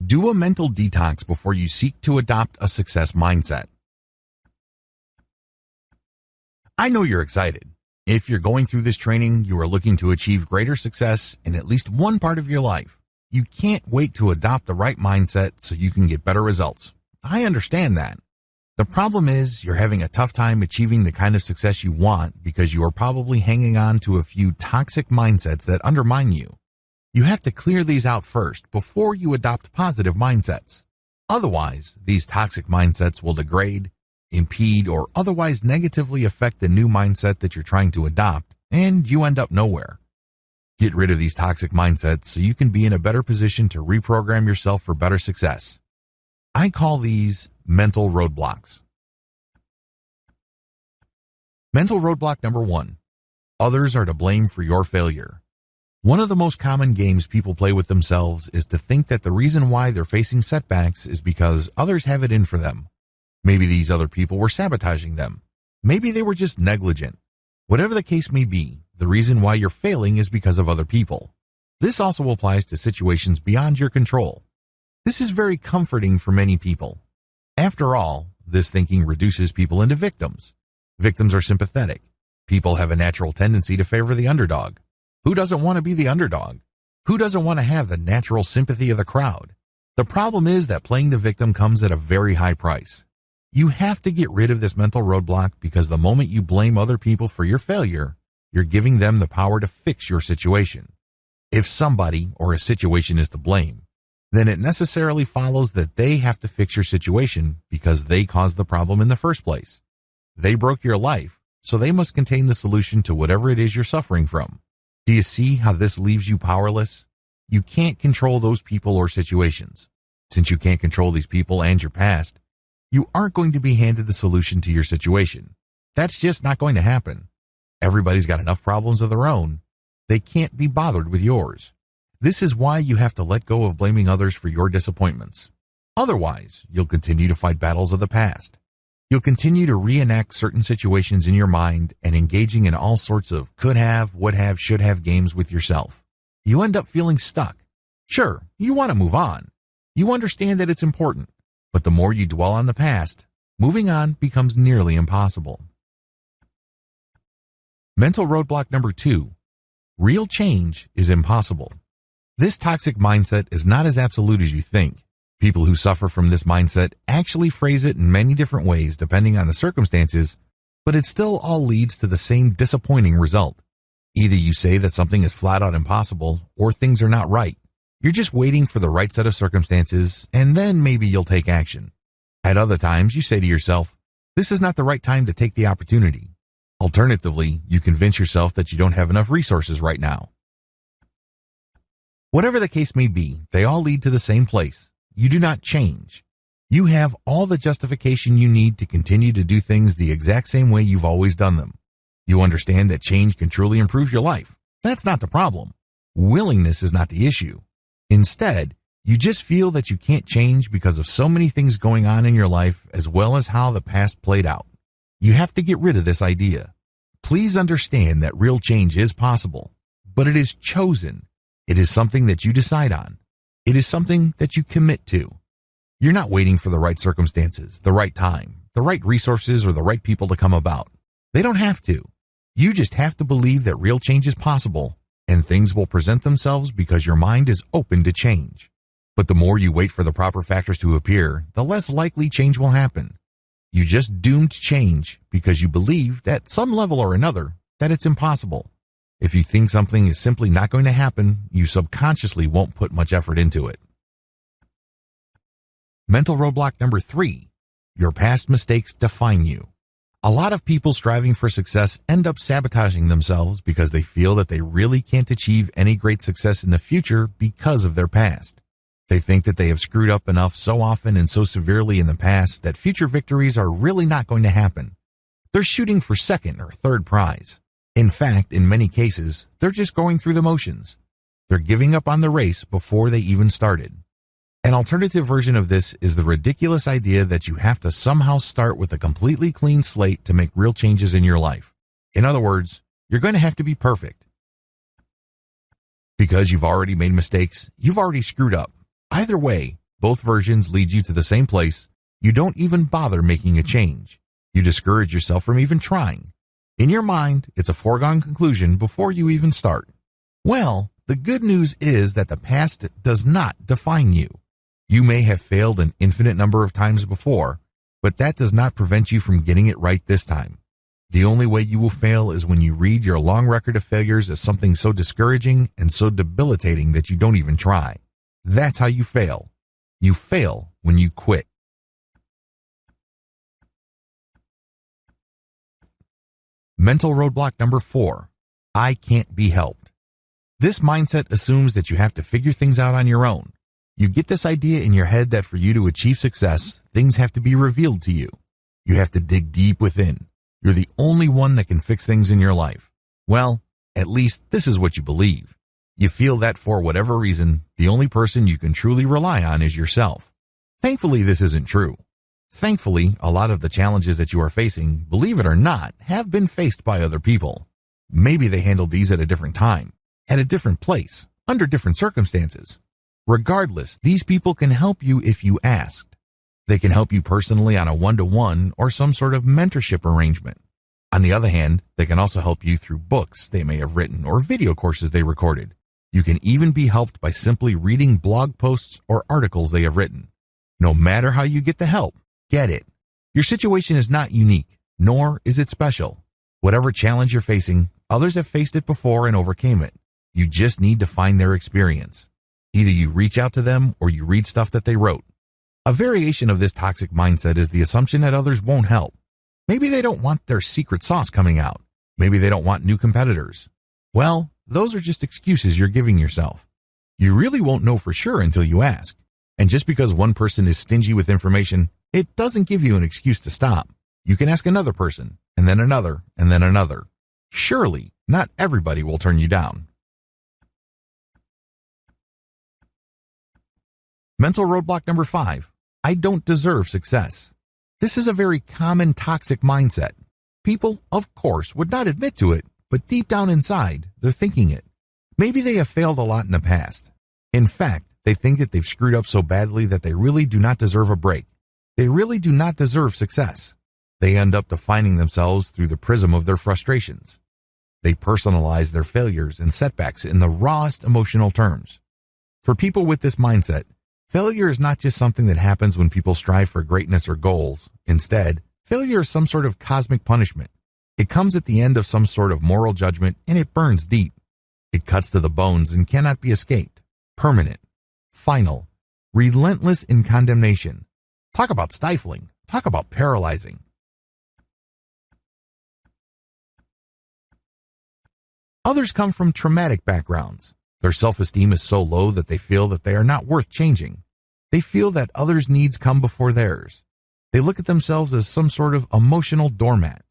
Do a mental detox before you seek to adopt a success mindset. I know you're excited. If you're going through this training, you are looking to achieve greater success in at least one part of your life. You can't wait to adopt the right mindset so you can get better results. I understand that. The problem is you're having a tough time achieving the kind of success you want because you are probably hanging on to a few toxic mindsets that undermine you. You have to clear these out first before you adopt positive mindsets. Otherwise, these toxic mindsets will degrade, impede, or otherwise negatively affect the new mindset that you're trying to adopt, and you end up nowhere. Get rid of these toxic mindsets so you can be in a better position to reprogram yourself for better success. I call these mental roadblocks. Mental roadblock number 1. Others are to blame for your failure. One of the most common games people play with themselves is to think that the reason why they're facing setbacks is because others have it in for them. Maybe these other people were sabotaging them. Maybe they were just negligent. Whatever the case may be, the reason why you're failing is because of other people. This also applies to situations beyond your control. This is very comforting for many people. After all, this thinking reduces people into victims. Victims are sympathetic. People have a natural tendency to favor the underdog. Who doesn't want to be the underdog? Who doesn't want to have the natural sympathy of the crowd? The problem is that playing the victim comes at a very high price. You have to get rid of this mental roadblock because the moment you blame other people for your failure, you're giving them the power to fix your situation. If somebody or a situation is to blame, then it necessarily follows that they have to fix your situation because they caused the problem in the first place. They broke your life, so they must contain the solution to whatever it is you're suffering from. Do you see how this leaves you powerless? You can't control those people or situations. Since you can't control these people and your past, you aren't going to be handed the solution to your situation. That's just not going to happen. Everybody's got enough problems of their own. They can't be bothered with yours. This is why you have to let go of blaming others for your disappointments. Otherwise, you'll continue to fight battles of the past. You'll continue to reenact certain situations in your mind and engaging in all sorts of could have, would have, should have games with yourself. You end up feeling stuck. Sure, you want to move on. You understand that it's important. But the more you dwell on the past, moving on becomes nearly impossible. Mental roadblock number 2. Real change is impossible. This toxic mindset is not as absolute as you think. People who suffer from this mindset actually phrase it in many different ways depending on the circumstances, but it still all leads to the same disappointing result. Either you say that something is flat out impossible or things are not right. You're just waiting for the right set of circumstances and then maybe you'll take action. At other times, you say to yourself, this is not the right time to take the opportunity. Alternatively, you convince yourself that you don't have enough resources right now. Whatever the case may be, they all lead to the same place. You do not change. You have all the justification you need to continue to do things the exact same way you've always done them. You understand that change can truly improve your life. That's not the problem. Willingness is not the issue. Instead, you just feel that you can't change because of so many things going on in your life as well as how the past played out. You have to get rid of this idea. Please understand that real change is possible, but it is chosen. It is something that you decide on. It is something that you commit to. You're not waiting for the right circumstances, the right time, the right resources, or the right people to come about. They don't have to. You just have to believe that real change is possible, and things will present themselves because your mind is open to change. But the more you wait for the proper factors to appear, the less likely change will happen. You just doomed change because you believe, at some level or another, that it's impossible. If you think something is simply not going to happen, you subconsciously won't put much effort into it. Mental roadblock number 3. Your past mistakes define you. A lot of people striving for success end up sabotaging themselves because they feel that they really can't achieve any great success in the future because of their past. They think that they have screwed up enough so often and so severely in the past that future victories are really not going to happen. They're shooting for second or third prize. In fact, in many cases, they're just going through the motions. They're giving up on the race before they even started. An alternative version of this is the ridiculous idea that you have to somehow start with a completely clean slate to make real changes in your life. In other words, you're going to have to be perfect. Because you've already made mistakes, you've already screwed up. Either way, Both versions lead you to the same place. You don't even bother making a change. You discourage yourself from even trying. In your mind, it's a foregone conclusion before you even start. Well, the good news is that the past does not define you. You may have failed an infinite number of times before, but that does not prevent you from getting it right this time. The only way you will fail is when you read your long record of failures as something so discouraging and so debilitating that you don't even try. That's how you fail. You fail when you quit. Mental roadblock number 4. I can't be helped. This mindset assumes that you have to figure things out on your own. You get this idea in your head that for you to achieve success, things have to be revealed to you. You have to dig deep within. You're the only one that can fix things in your life. Well, at least this is what you believe. You feel that for whatever reason, the only person you can truly rely on is yourself. Thankfully, this isn't true. Thankfully, a lot of the challenges that you are facing, believe it or not, have been faced by other people. Maybe they handled these at a different time, at a different place, under different circumstances. Regardless, these people can help you if you asked. They can help you personally on a one-to-one or some sort of mentorship arrangement. On the other hand, they can also help you through books they may have written or video courses they recorded. You can even be helped by simply reading blog posts or articles they have written. No matter how you get the help, get it. Your situation is not unique, nor is it special. Whatever challenge you're facing, others have faced it before and overcame it. You just need to find their experience. Either you reach out to them or you read stuff that they wrote. A variation of this toxic mindset is the assumption that others won't help. Maybe they don't want their secret sauce coming out. Maybe they don't want new competitors. Well, those are just excuses you're giving yourself. You really won't know for sure until you ask. And just because one person is stingy with information, it doesn't give you an excuse to stop. You can ask another person, and then another, and then another. Surely, not everybody will turn you down. Mental roadblock number 5. I don't deserve success. This is a very common toxic mindset. People, of course, would not admit to it, but deep down inside, they're thinking it. Maybe they have failed a lot in the past. In fact, they think that they've screwed up so badly that they really do not deserve a break. They really do not deserve success. They end up defining themselves through the prism of their frustrations. They personalize their failures and setbacks in the rawest emotional terms. For people with this mindset, failure is not just something that happens when people strive for greatness or goals. Instead, failure is some sort of cosmic punishment. It comes at the end of some sort of moral judgment, and it burns deep. It cuts to the bones and cannot be escaped. Permanent. Final. Relentless in condemnation. Talk about stifling. Talk about paralyzing. Others come from traumatic backgrounds. Their self-esteem is so low that they feel that they are not worth changing. They feel that others' needs come before theirs. They look at themselves as some sort of emotional doormat.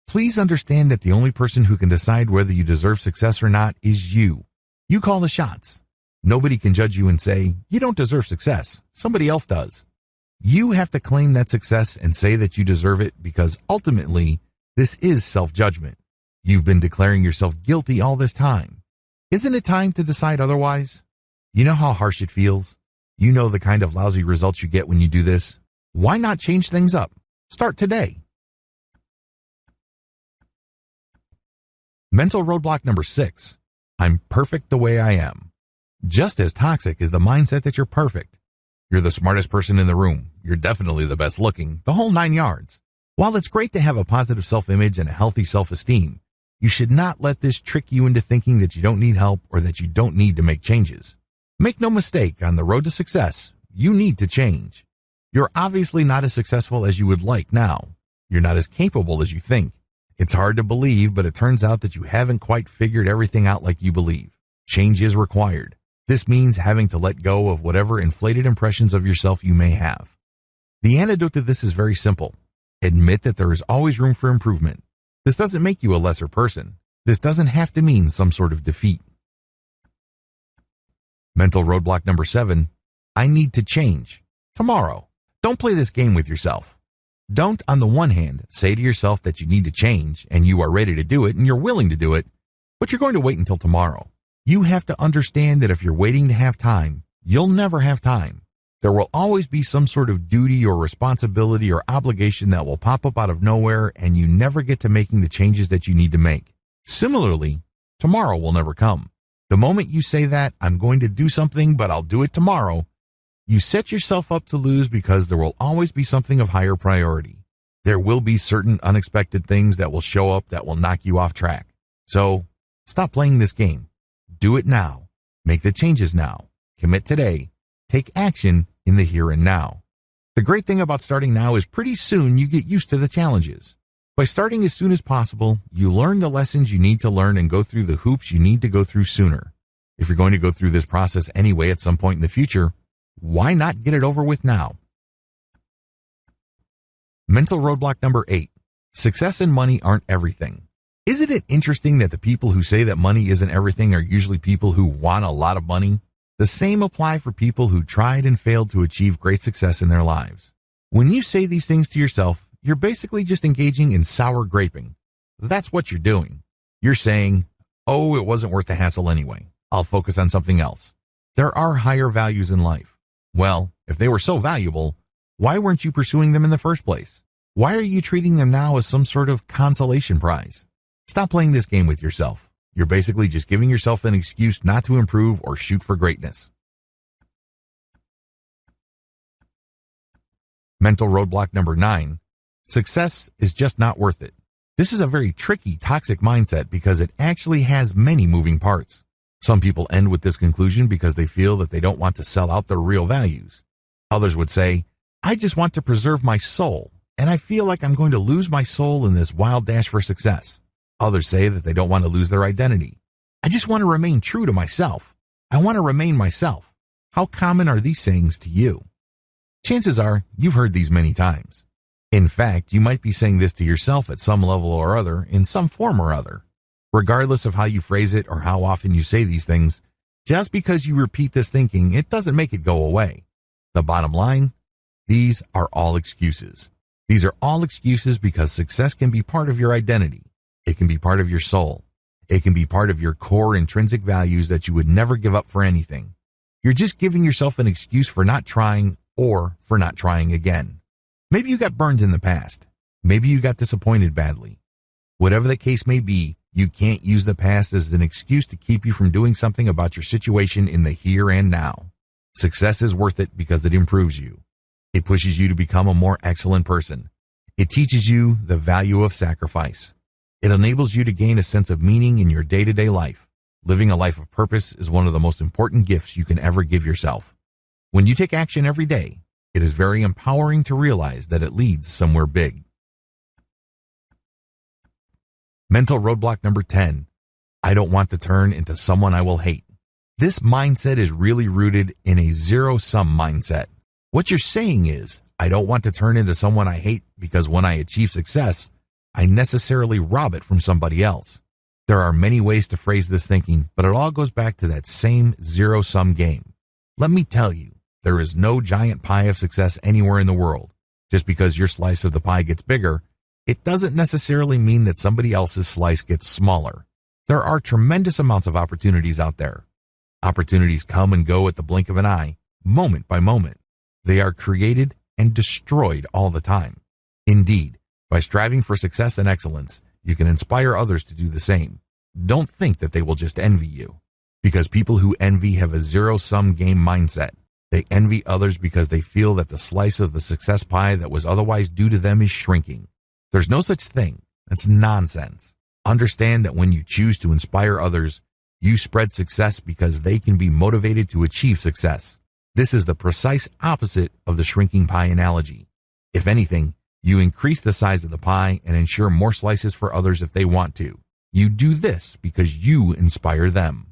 Please understand that the only person who can decide whether you deserve success or not is you. You call the shots. Nobody can judge you and say, you don't deserve success. Somebody else does. You have to claim that success and say that you deserve it because ultimately, this is self-judgment. You've been declaring yourself guilty all this time. Isn't it time to decide otherwise? You know how harsh it feels? You know the kind of lousy results you get when you do this? Why not change things up? Start today. Mental roadblock number 6. I'm perfect the way I am. Just as toxic is the mindset that you're perfect. You're the smartest person in the room. You're definitely the best looking, the whole 9 yards. While it's great to have a positive self-image and a healthy self-esteem, you should not let this trick you into thinking that you don't need help or that you don't need to make changes. Make no mistake, on the road to success, you need to change. You're obviously not as successful as you would like now. You're not as capable as you think. It's hard to believe, but it turns out that you haven't quite figured everything out like you believe. Change is required. This means having to let go of whatever inflated impressions of yourself you may have. The antidote to this is very simple. Admit that there is always room for improvement. This doesn't make you a lesser person. This doesn't have to mean some sort of defeat. Mental roadblock number 7. I need to change. Tomorrow. Don't play this game with yourself. Don't, on the one hand, say to yourself that you need to change and you are ready to do it and you're willing to do it, but you're going to wait until tomorrow. You have to understand that if you're waiting to have time, you'll never have time. There will always be some sort of duty or responsibility or obligation that will pop up out of nowhere, and you never get to making the changes that you need to make. Similarly, tomorrow will never come. The moment you say that, I'm going to do something, but I'll do it tomorrow, you set yourself up to lose because there will always be something of higher priority. There will be certain unexpected things that will show up that will knock you off track. So, stop playing this game. Do it now. Make the changes now. Commit today. Take action in the here and now. The great thing about starting now is pretty soon you get used to the challenges. By starting as soon as possible, you learn the lessons you need to learn and go through the hoops you need to go through sooner. If you're going to go through this process anyway at some point in the future, why not get it over with now? Mental roadblock number 8. Success and money aren't everything. Isn't it interesting that the people who say that money isn't everything are usually people who want a lot of money? The same apply for people who tried and failed to achieve great success in their lives. When you say these things to yourself, you're basically just engaging in sour graping. That's what you're doing. You're saying, oh, it wasn't worth the hassle anyway. I'll focus on something else. There are higher values in life. Well, if they were so valuable, why weren't you pursuing them in the first place? Why are you treating them now as some sort of consolation prize? Stop playing this game with yourself. You're basically just giving yourself an excuse not to improve or shoot for greatness. Mental roadblock number 9. Success is just not worth it. This is a very tricky, toxic mindset because it actually has many moving parts. Some people end with this conclusion because they feel that they don't want to sell out their real values. Others would say, I just want to preserve my soul, and I feel like I'm going to lose my soul in this wild dash for success. Others say that they don't want to lose their identity. I just want to remain true to myself. I want to remain myself. How common are these sayings to you? Chances are you've heard these many times. In fact, you might be saying this to yourself at some level or other, in some form or other. Regardless of how you phrase it or how often you say these things, just because you repeat this thinking, it doesn't make it go away. The bottom line, these are all excuses. These are all excuses because success can be part of your identity. It can be part of your soul. It can be part of your core intrinsic values that you would never give up for anything. You're just giving yourself an excuse for not trying or for not trying again. Maybe you got burned in the past. Maybe you got disappointed badly. Whatever the case may be, you can't use the past as an excuse to keep you from doing something about your situation in the here and now. Success is worth it because it improves you. It pushes you to become a more excellent person. It teaches you the value of sacrifice. It enables you to gain a sense of meaning in your day-to-day life. Living a life of purpose is one of the most important gifts you can ever give yourself. When you take action every day, it is very empowering to realize that it leads somewhere big. Mental roadblock number 10. I don't want to turn into someone I will hate. This mindset is really rooted in a zero-sum mindset. What you're saying is, I don't want to turn into someone I hate because when I achieve success, I necessarily rob it from somebody else. There are many ways to phrase this thinking, but it all goes back to that same zero-sum game. Let me tell you, there is no giant pie of success anywhere in the world. Just because your slice of the pie gets bigger, it doesn't necessarily mean that somebody else's slice gets smaller. There are tremendous amounts of opportunities out there. Opportunities come and go at the blink of an eye, moment by moment. They are created and destroyed all the time. Indeed, by striving for success and excellence, you can inspire others to do the same. Don't think that they will just envy you. Because people who envy have a zero-sum game mindset. They envy others because they feel that the slice of the success pie that was otherwise due to them is shrinking. There's no such thing. That's nonsense. Understand that when you choose to inspire others, you spread success because they can be motivated to achieve success. This is the precise opposite of the shrinking pie analogy. If anything, you increase the size of the pie and ensure more slices for others if they want to. You do this because you inspire them.